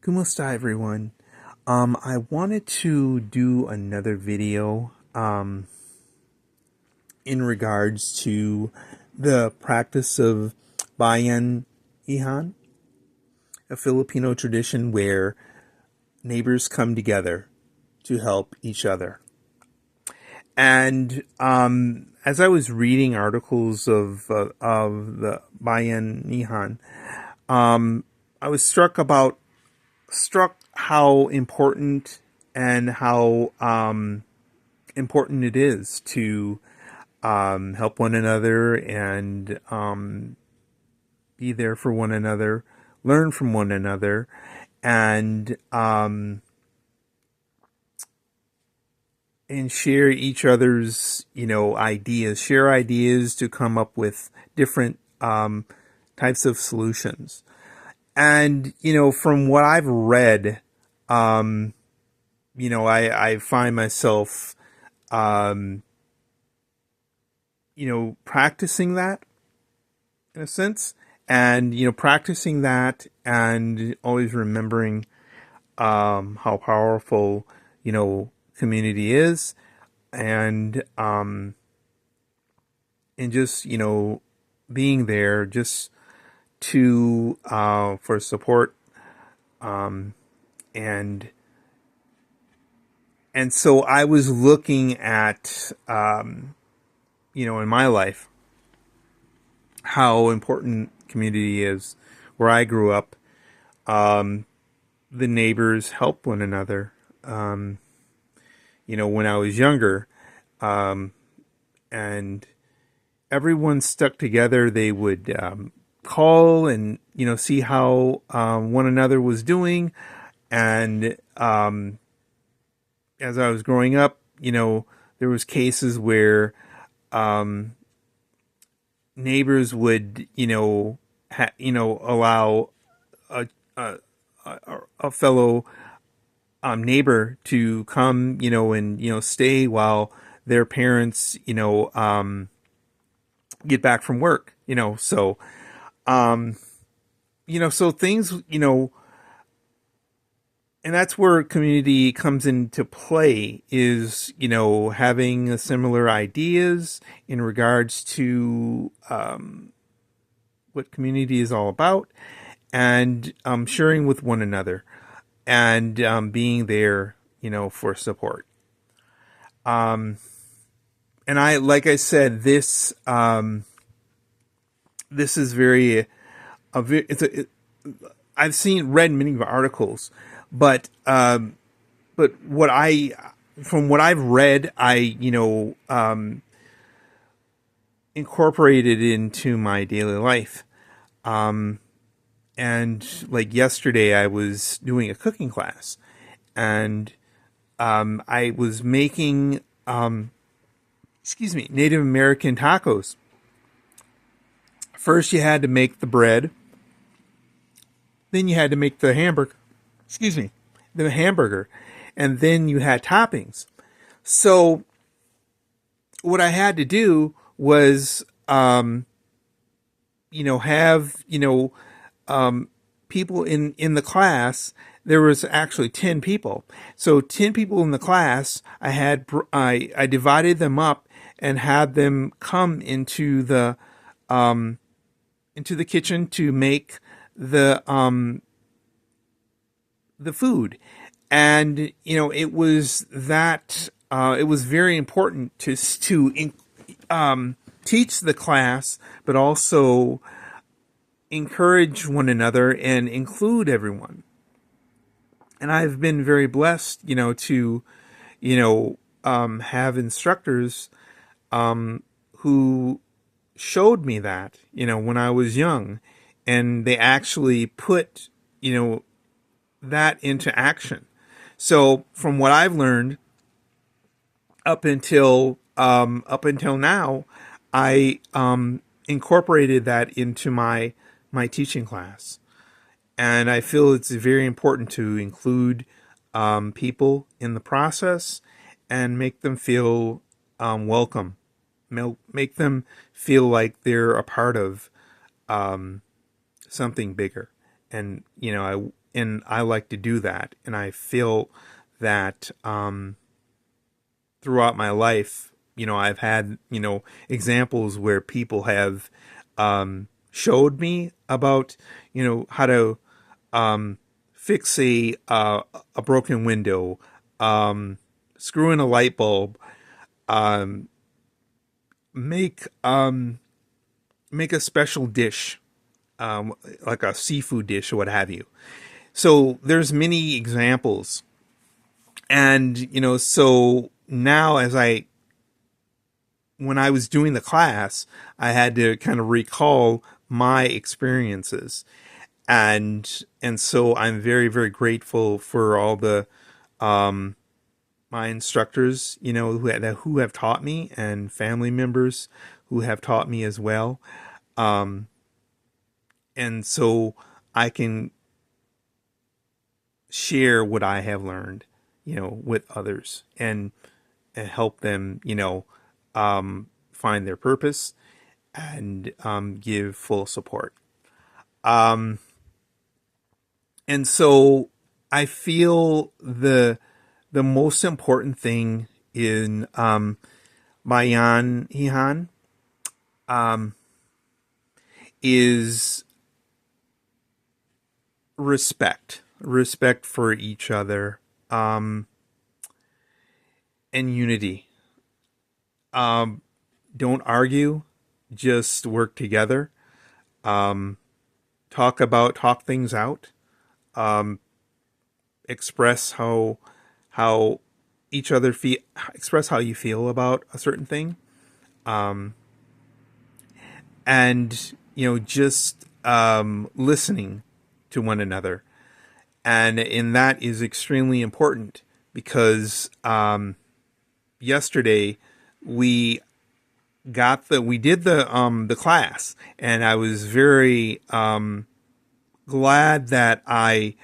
Kumusta everyone. I wanted to do another video in regards to the practice of Bayanihan, a Filipino tradition where neighbors come together to help each other. And as I was reading articles of the Bayanihan, I was struck how important and how important it is to help one another and be there for one another, learn from one another, and share each other's ideas, share ideas to come up with different types of solutions. And from what I've read, I find myself practicing that in a sense, and practicing that and always remembering how powerful community is, and just being there just to for support, and so I was looking at in my life how important community is. Where I grew up, the neighbors help one another. When I was younger, and everyone stuck together. They would call and see how one another was doing, and as I was growing up, there was cases where neighbors would allow a fellow neighbor to come and stay while their parents get back from work, so things, and that's where community comes into play, is having similar ideas in regards to what community is all about, and sharing with one another, and being there for support. And like I said, this is very I've read many articles, but what from what I've read, I incorporated into my daily life. And like yesterday, I was doing a cooking class, and I was making Native American tacos. First, you had to make the bread. Then you had to make the hamburger, and then you had toppings. So what I had to do was, have, people in the class. There was actually 10 people. So 10 people in the class, I divided them up and had them come into the kitchen to make the food. And it was very important to teach the class, but also encourage one another and include everyone. And I've been very blessed to have instructors who showed me that when I was young, and they actually put that into action. So from what I've learned up until now, I incorporated that into my teaching class, and I feel it's very important to include people in the process and make them feel welcome, make them feel like they're a part of something bigger. and I like to do that, and I feel that throughout my life, I've had examples where people have showed me about how to fix a broken window, um, screw in a light bulb, um, make make a special dish, like a seafood dish or what have you. So there's many examples, and so now as I when I was doing the class, I had to kind of recall my experiences, and so I'm very, very grateful for all the my instructors, who have taught me, and family members who have taught me as well. And so I can share what I have learned, with others, and help them, find their purpose, and give full support. And so I feel the most important thing in Bayanihan is respect for each other, and unity. Don't argue, just work together. Talk things out. Express how each other feel. Express how you feel about a certain thing, and just listening to one another, and that is extremely important because yesterday we we did the class, and I was very glad that I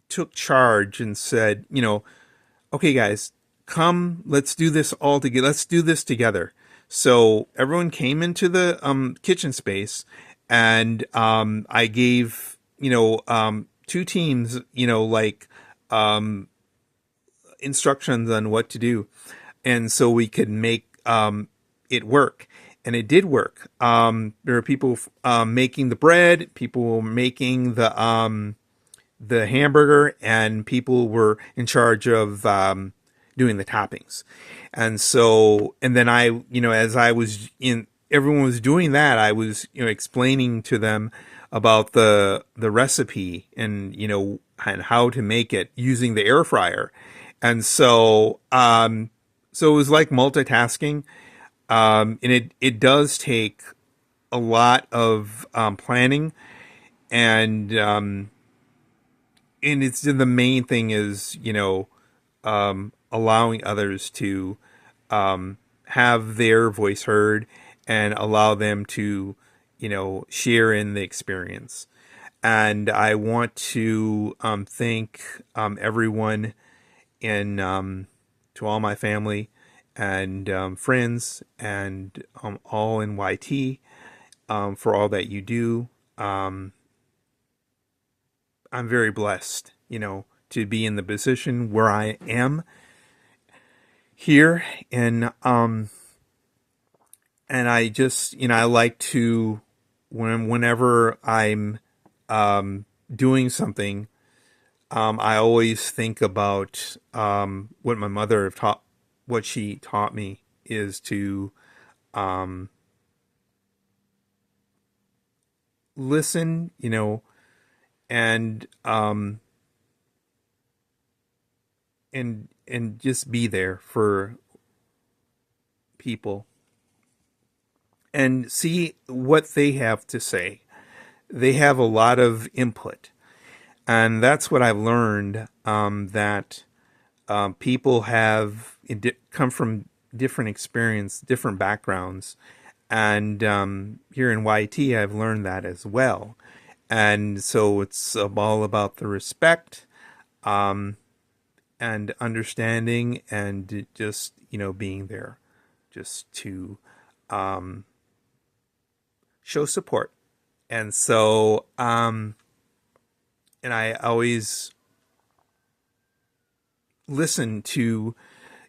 took charge and said, okay, guys, come, let's do this all together. Let's do this together. So everyone came into the kitchen space, and I gave two teams like instructions on what to do, and so we could make it work. And it did work. There were people making the bread, people were making the hamburger, and people were in charge of doing the toppings. And so, and then as I was everyone was doing that, I was, explaining to them about the recipe, and, and how to make it using the air fryer. And so, so it was like multitasking. And it does take a lot of planning, and it's the main thing is allowing others to have their voice heard, and allow them to share in the experience. And I want to thank everyone, in to all my family and friends, and all in YT, for all that you do. I'm very blessed, to be in the position where I am here, and I just, I like to, whenever I'm doing something, I always think about what my mother have taught, what she taught me is to listen, and and just be there for people and see what they have to say. They have a lot of input, and that's what I've learned, that people have come from different experience, different backgrounds, and here in YT, I've learned that as well. And so it's all about the respect, and understanding, and just being there, just to show support, And so, and I always listen to,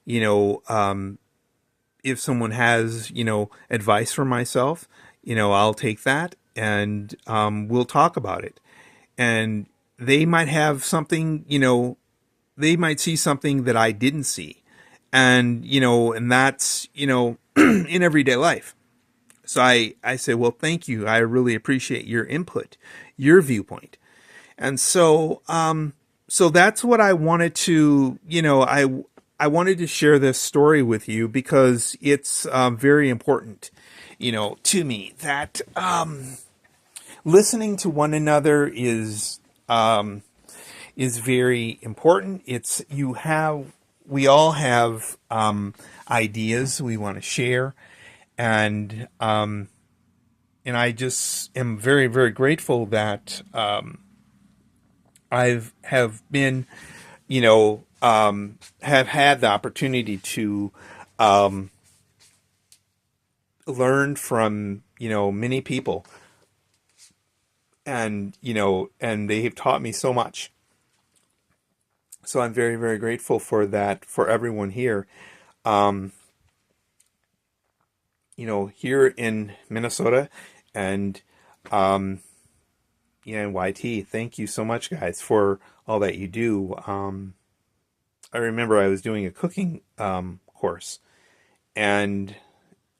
you know, if someone has, advice for myself, I'll take that and we'll talk about it. And they might have something, they might see something that I didn't see. And, and that's, in everyday life. So I say, well, thank you. I really appreciate your input, your viewpoint. And so, so that's what I wanted to, I wanted to share this story with you because it's very important, to me that listening to one another is very important. It's you have we all have ideas we want to share, and and I just am very very grateful that I've have been, have had the opportunity to learn from many people, and and they have taught me so much. So I'm very very grateful for that for everyone here. Um, here in Minnesota, and yeah, in YT. Thank you so much, guys, for all that you do. I remember I was doing a cooking course, and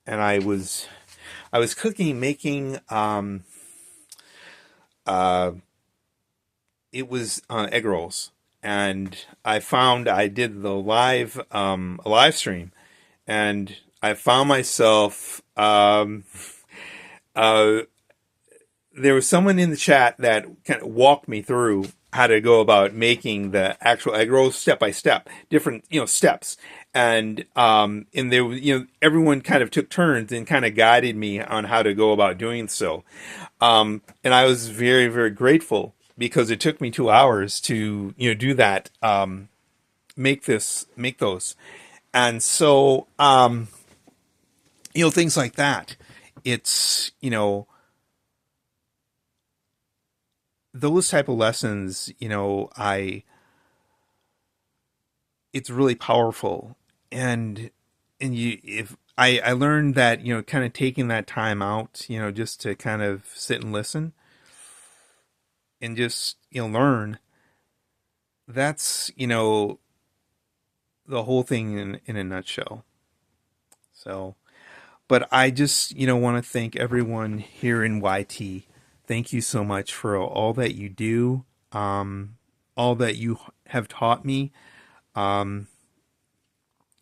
I was cooking, making uh, it was egg rolls, and I found I did the live a live stream, and I found myself uh, there was someone in the chat that kind of walked me through how to go about making the actual egg rolls step by step, different steps, and there was everyone kind of took turns and kind of guided me on how to go about doing so, and I was very very grateful because it took me 2 hours to do that, make those, and so things like that. It's those type of lessons, it's really powerful. And you if I learned that, kind of taking that time out, just to kind of sit and listen and just, learn, that's, the whole thing in a nutshell. So, but I just, want to thank everyone here in YT. Thank you so much for all that you do, all that you have taught me. Um,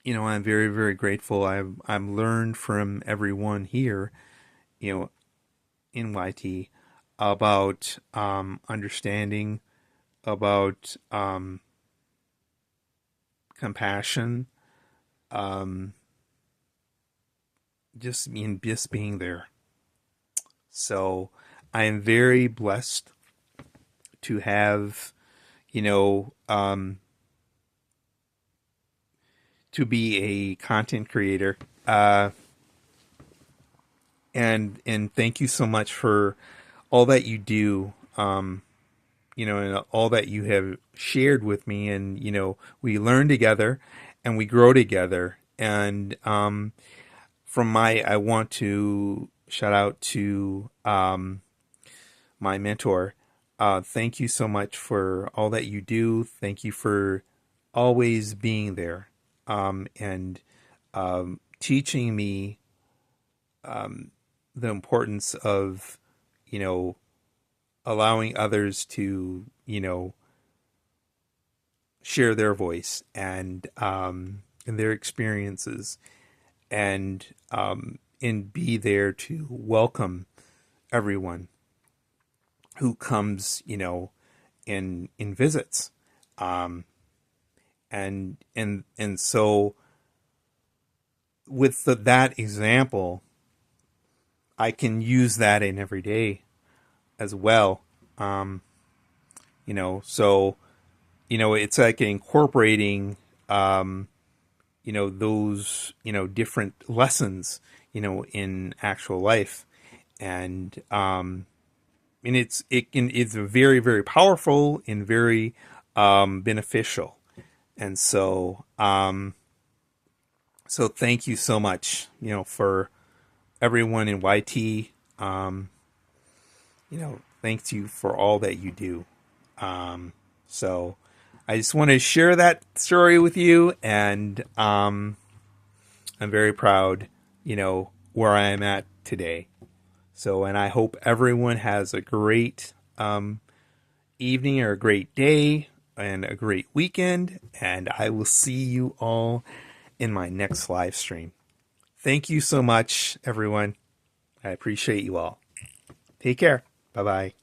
I'm very, very grateful. I've learned from everyone here, you know, in YT about understanding, about compassion, um, just being there. So I am very blessed to have, you know, um, to be a content creator. And thank you so much for all that you do. And all that you have shared with me, and we learn together, and we grow together. And I want to shout out to my mentor. Thank you so much for all that you do. Thank you for always being there, and teaching me the importance of, you know, allowing others to, share their voice and their experiences, and be there to welcome everyone who comes, in visits, um, and so with that example, I can use that in every day as well. Um, so it's like incorporating those different lessons in actual life, and and it's very, very powerful and very beneficial. And so thank you so much, for everyone in YT. Thanks you for all that you do. So I just want to share that story with you, and I'm very proud, where I am at today. So, and I hope everyone has a great evening or a great day and a great weekend. And I will see you all in my next live stream. Thank you so much, everyone. I appreciate you all. Take care. Bye bye.